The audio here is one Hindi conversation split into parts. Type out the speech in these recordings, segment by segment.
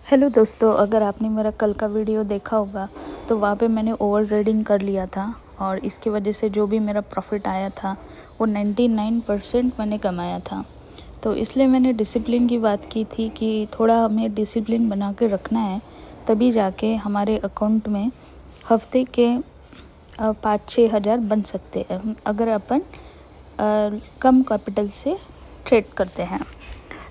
हेलो दोस्तों, अगर आपने मेरा कल का वीडियो देखा होगा तो वहाँ पे मैंने ओवर ट्रेडिंग कर लिया था और इसकी वजह से जो भी मेरा प्रॉफिट आया था वो 99% मैंने कमाया था। तो इसलिए मैंने डिसिप्लिन की बात की थी कि थोड़ा हमें डिसिप्लिन बना के रखना है, तभी जाके हमारे अकाउंट में हफ्ते के 5-6 हज़ार बन सकते हैं अगर अपन कम कैपिटल से ट्रेड करते हैं।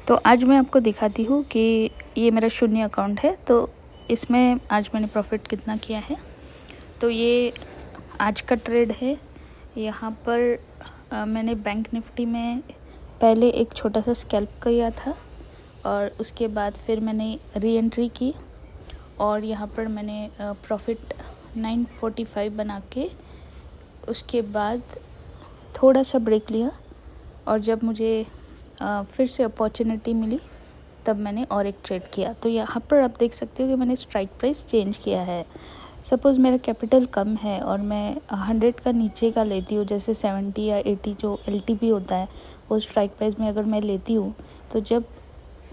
तो आज मैं आपको दिखाती हूँ कि ये मेरा शून्य अकाउंट है, तो इसमें आज मैंने प्रॉफिट कितना किया है। तो ये आज का ट्रेड है। यहाँ पर मैंने बैंक निफ्टी में पहले एक छोटा सा स्कैल्प किया था और उसके बाद फिर मैंने री एंट्री की और यहाँ पर मैंने प्रॉफिट 945 बना के उसके बाद थोड़ा सा ब्रेक लिया और जब मुझे फिर से अपॉर्चुनिटी मिली तब मैंने और एक ट्रेड किया। तो यहाँ पर आप देख सकते हो कि मैंने स्ट्राइक प्राइस चेंज किया है। सपोज़ मेरा कैपिटल कम है और मैं 100 का नीचे का लेती हूँ, जैसे 70 या 80 जो LTP होता है वो स्ट्राइक प्राइस में अगर मैं लेती हूँ, तो जब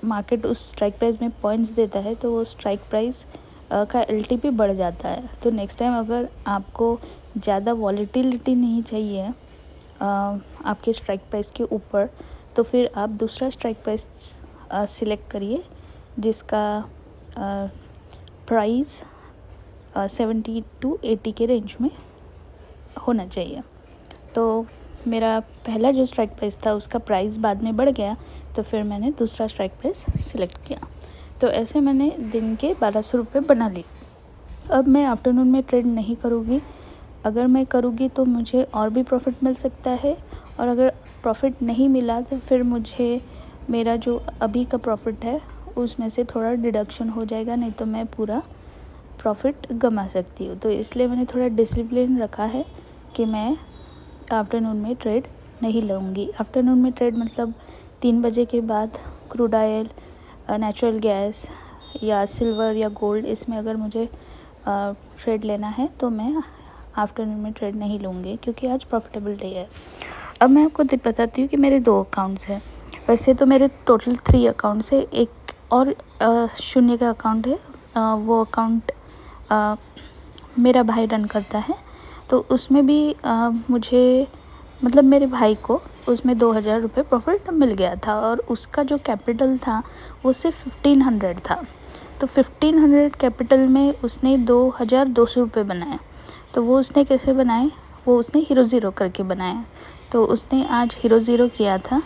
मार्केट उस स्ट्राइक प्राइस में पॉइंट्स देता है तो वो स्ट्राइक प्राइस का LTP बढ़ जाता है। तो नेक्स्ट टाइम अगर आपको ज़्यादा वॉलेटिलिटी नहीं चाहिए आपके स्ट्राइक प्राइस के ऊपर, तो फिर आप दूसरा स्ट्राइक प्राइस सिलेक्ट करिए जिसका प्राइस 70 to 80 के रेंज में होना चाहिए। तो मेरा पहला जो स्ट्राइक प्राइस था उसका प्राइस बाद में बढ़ गया, तो फिर मैंने दूसरा स्ट्राइक प्राइस सिलेक्ट किया। तो ऐसे मैंने दिन के 1200 रुपये बना लिए। अब मैं आफ्टरनून में ट्रेड नहीं करूँगी। अगर मैं करूँगी तो मुझे और भी प्रॉफिट मिल सकता है, और अगर प्रॉफिट नहीं मिला तो फिर मुझे मेरा जो अभी का प्रॉफिट है उसमें से थोड़ा डिडक्शन हो जाएगा, नहीं तो मैं पूरा प्रॉफिट गंवा सकती हूँ। तो इसलिए मैंने थोड़ा डिसिप्लिन रखा है कि मैं आफ्टरनून में ट्रेड नहीं लूँगी। आफ्टरनून में ट्रेड मतलब 3 बजे के बाद क्रूड ऑयल, नेचुरल गैस या सिल्वर या गोल्ड, इसमें अगर मुझे ट्रेड लेना है तो मैं आफ्टरनून में ट्रेड नहीं लूँगी क्योंकि आज प्रॉफिटेबल डे है। अब मैं आपको बताती हूँ कि मेरे 2 अकाउंट्स हैं। वैसे तो मेरे टोटल 3 अकाउंट्स है। एक और शून्य का अकाउंट है, वो अकाउंट मेरा भाई रन करता है। तो उसमें भी मुझे मतलब मेरे भाई को उसमें 2000 रुपये प्रॉफिट मिल गया था और उसका जो कैपिटल था वो सिर्फ 1500 था। तो 1500 कैपिटल में उसने 2200 रुपये बनाए। तो वो उसने कैसे बनाए, वो उसने हीरो ज़ीरो करके बनाए। तो उसने आज हीरो ज़ीरो किया था।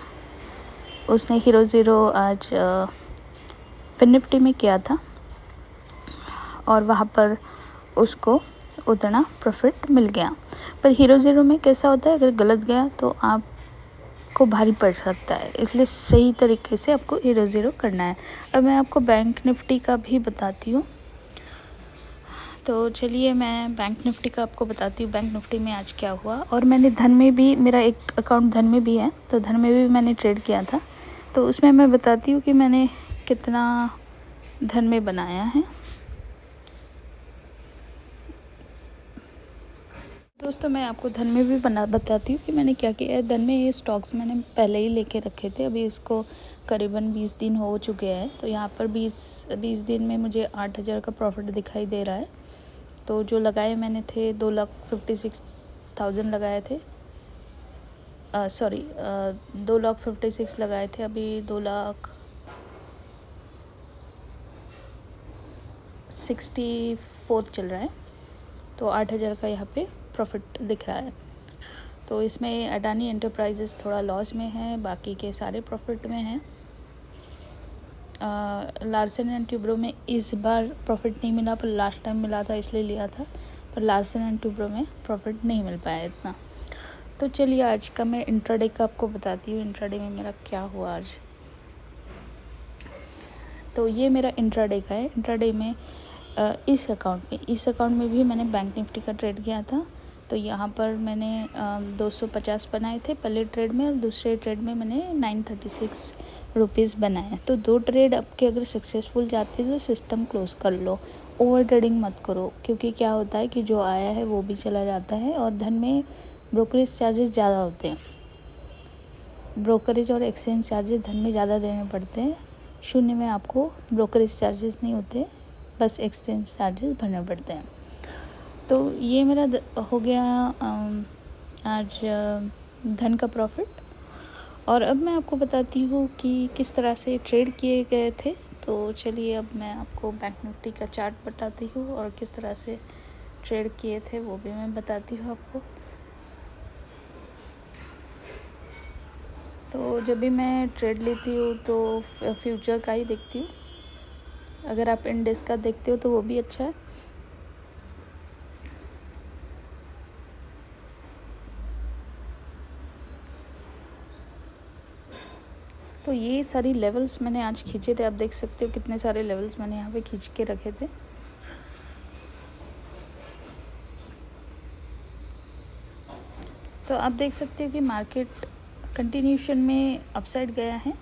उसने हीरो ज़ीरो आज फिन निफ्टी में किया था और वहाँ पर उसको उतना प्रॉफिट मिल गया। पर हीरो ज़ीरो में कैसा होता है, अगर गलत गया तो आपको भारी पड़ सकता है, इसलिए सही तरीके से आपको हीरो ज़ीरो करना है। अब मैं आपको बैंक निफ्टी का भी बताती हूँ। तो चलिए मैं बैंक निफ्टी का आपको बताती हूँ बैंक निफ्टी में आज क्या हुआ। और मैंने धन में भी, मेरा एक अकाउंट धन में भी है, तो धन में भी मैंने ट्रेड किया था। तो उसमें मैं बताती हूँ कि मैंने कितना धन में बनाया है। दोस्तों मैं आपको धन में भी बताती हूँ कि मैंने क्या किया है। धन में ये स्टॉक्स मैंने पहले ही लेके रखे थे, अभी इसको करीबन 20 दिन हो चुके हैं। तो यहाँ पर 20 दिन में मुझे 8000 का प्रॉफिट दिखाई दे रहा है। तो जो लगाए मैंने थे 2,56,000 लगाए थे, 2,56,000 लगाए थे, अभी 2,64,000 चल रहा है। तो 8000 का यहाँ पे प्रॉफिट दिख रहा है। तो इसमें अडानी एंटरप्राइजेस थोड़ा लॉस में है, बाकी के सारे प्रॉफिट में हैं। लार्सन एंड ट्यूब्रो में इस बार प्रॉफिट नहीं मिला, पर लास्ट टाइम मिला था इसलिए लिया था, पर लार्सन एंड ट्यूब्रो में प्रॉफिट नहीं मिल पाया इतना। तो चलिए आज का मैं इंट्राडे का आपको बताती हूँ, इंट्राडे में मेरा क्या हुआ आज। तो ये मेरा इंट्राडे का है। इंट्राडे में इस अकाउंट में भी मैंने बैंक निफ्टी का ट्रेड किया था। तो यहाँ पर मैंने 250 बनाए थे पहले ट्रेड में, और दूसरे ट्रेड में मैंने 936 रुपीज़ बनाए। तो 2 ट्रेड आपके अगर सक्सेसफुल जाते हैं तो सिस्टम क्लोज़ कर लो, ओवर ट्रेडिंग मत करो, क्योंकि क्या होता है कि जो आया है वो भी चला जाता है और धन में ब्रोकरेज चार्जेस ज़्यादा होते हैं। ब्रोकरेज और एक्सचेंज चार्जेस धन में ज़्यादा देने पड़ते हैं, शून्य में आपको ब्रोकरेज चार्जेस नहीं होते, बस एक्सचेंज चार्जेस भरने पड़ते हैं। तो ये मेरा हो गया आज धन का प्रॉफिट। और अब मैं आपको बताती हूँ कि किस तरह से ट्रेड किए गए थे। तो चलिए अब मैं आपको बैंक निफ्टी का चार्ट बताती हूँ और किस तरह से ट्रेड किए थे वो भी मैं बताती हूँ आपको। तो जब भी मैं ट्रेड लेती हूँ तो फ्यूचर का ही देखती हूँ। अगर आप इंडेक्स का देखते हो तो वो भी अच्छा है। तो ये सारी लेवल्स मैंने आज खींचे थे, आप देख सकते हो कितने सारे लेवल्स मैंने यहाँ पे खींच के रखे थे। तो आप देख सकते हो कि मार्केट कंटिन्यूशन में अपसाइड गया है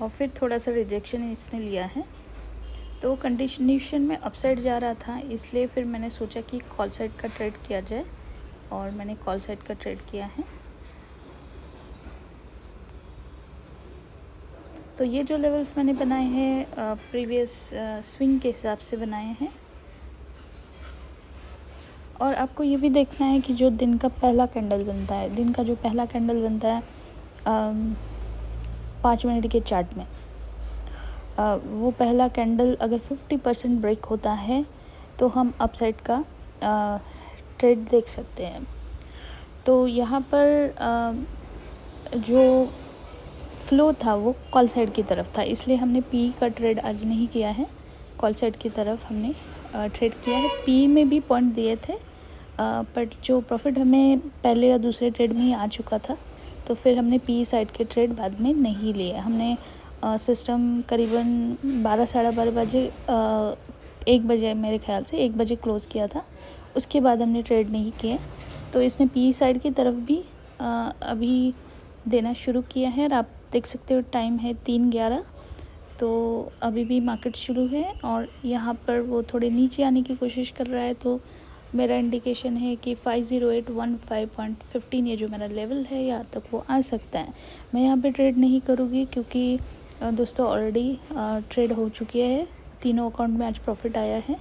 और फिर थोड़ा सा रिजेक्शन इसने लिया है। तो कंटिन्यूशन में अपसाइड जा रहा था, इसलिए फिर मैंने सोचा कि कॉल साइड का ट्रेड किया जाए और मैंने कॉल साइड का ट्रेड किया है। तो ये जो लेवल्स मैंने बनाए हैं प्रीवियस स्विंग के हिसाब से बनाए हैं। और आपको ये भी देखना है कि जो दिन का पहला कैंडल बनता है, दिन का जो पहला कैंडल बनता है 5 मिनट के चार्ट में, वो पहला कैंडल अगर 50% ब्रेक होता है तो हम अपसाइड का ट्रेड देख सकते हैं। तो यहाँ पर जो फ्लो था वो कॉल साइड की तरफ था, इसलिए हमने पी का ट्रेड आज नहीं किया है, कॉल साइड की तरफ हमने ट्रेड किया है। पी में भी पॉइंट दिए थे, बट जो प्रॉफिट हमें पहले या दूसरे ट्रेड में ही आ चुका था, तो फिर हमने पी साइड के ट्रेड बाद में नहीं लिए। हमने सिस्टम करीबन 12 साढ़े 12 बजे 1 बजे मेरे ख्याल से 1 बजे क्लोज़ किया था, उसके बाद हमने ट्रेड नहीं किए। तो इसने पी साइड की तरफ भी अभी देना शुरू किया है और आप देख सकते हो टाइम है 3:11। तो अभी भी मार्केट शुरू है और यहाँ पर वो थोड़े नीचे आने की कोशिश कर रहा है। तो मेरा इंडिकेशन है कि 50815.15 ये जो मेरा लेवल है यहाँ तक वो आ सकता है। मैं यहाँ पे ट्रेड नहीं करूँगी क्योंकि दोस्तों ऑलरेडी ट्रेड हो चुकी है, तीनों अकाउंट में आज प्रॉफिट आया है,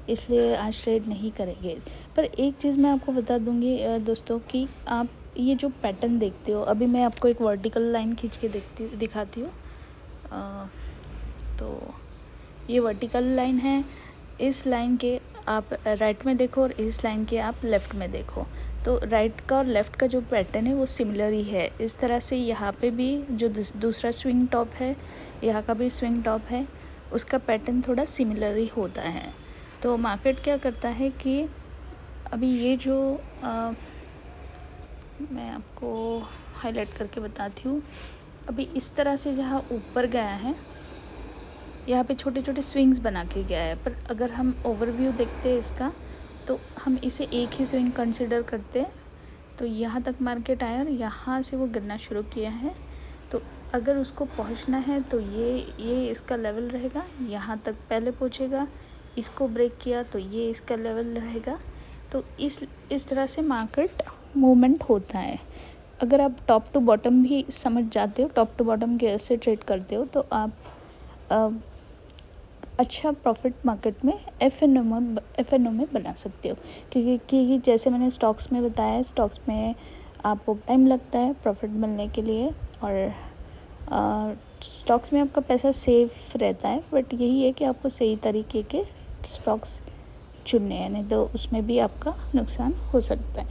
इसलिए आज ट्रेड नहीं करेंगे। पर एक चीज़ मैं आपको बता दूँगी दोस्तों कि आप ये जो पैटर्न देखते हो, अभी मैं आपको एक वर्टिकल लाइन खींच के दिखाती हूँ। तो ये वर्टिकल लाइन है, इस लाइन के आप राइट में देखो और इस लाइन के आप लेफ़्ट में देखो। तो राइट का और लेफ़्ट का जो पैटर्न है वो सिमिलर ही है। इस तरह से यहाँ पे भी जो दूसरा स्विंग टॉप है, यहाँ का भी स्विंग टॉप है, उसका पैटर्न थोड़ा सिमिलर ही होता है। तो मार्केट क्या करता है कि अभी ये जो मैं आपको हाईलाइट करके बताती हूँ, अभी इस तरह से जहाँ ऊपर गया है यहाँ पे छोटे छोटे स्विंग्स बना के गया है, पर अगर हम ओवरव्यू देखते हैं इसका तो हम इसे एक ही स्विंग कंसिडर करते हैं। तो यहाँ तक मार्केट आया और यहाँ से वो गिरना शुरू किया है। तो अगर उसको पहुँचना है तो ये इसका लेवल रहेगा, यहाँ तक पहले पहुँचेगा, इसको ब्रेक किया तो ये इसका लेवल रहेगा। तो इस तरह से मार्केट मूवमेंट होता है। अगर आप टॉप टू बॉटम भी समझ जाते हो, टॉप टू बॉटम के ऐसे ट्रेड करते हो, तो आप अच्छा प्रॉफिट मार्केट में एफ एन ओ में बना सकते हो। क्योंकि जैसे मैंने स्टॉक्स में बताया, स्टॉक्स में आपको टाइम लगता है प्रॉफिट मिलने के लिए, और स्टॉक्स में आपका पैसा सेफ रहता है, बट यही है कि आपको सही तरीके के स्टॉक्स चुनने हैं, नहीं तो उसमें भी आपका नुकसान हो सकता है।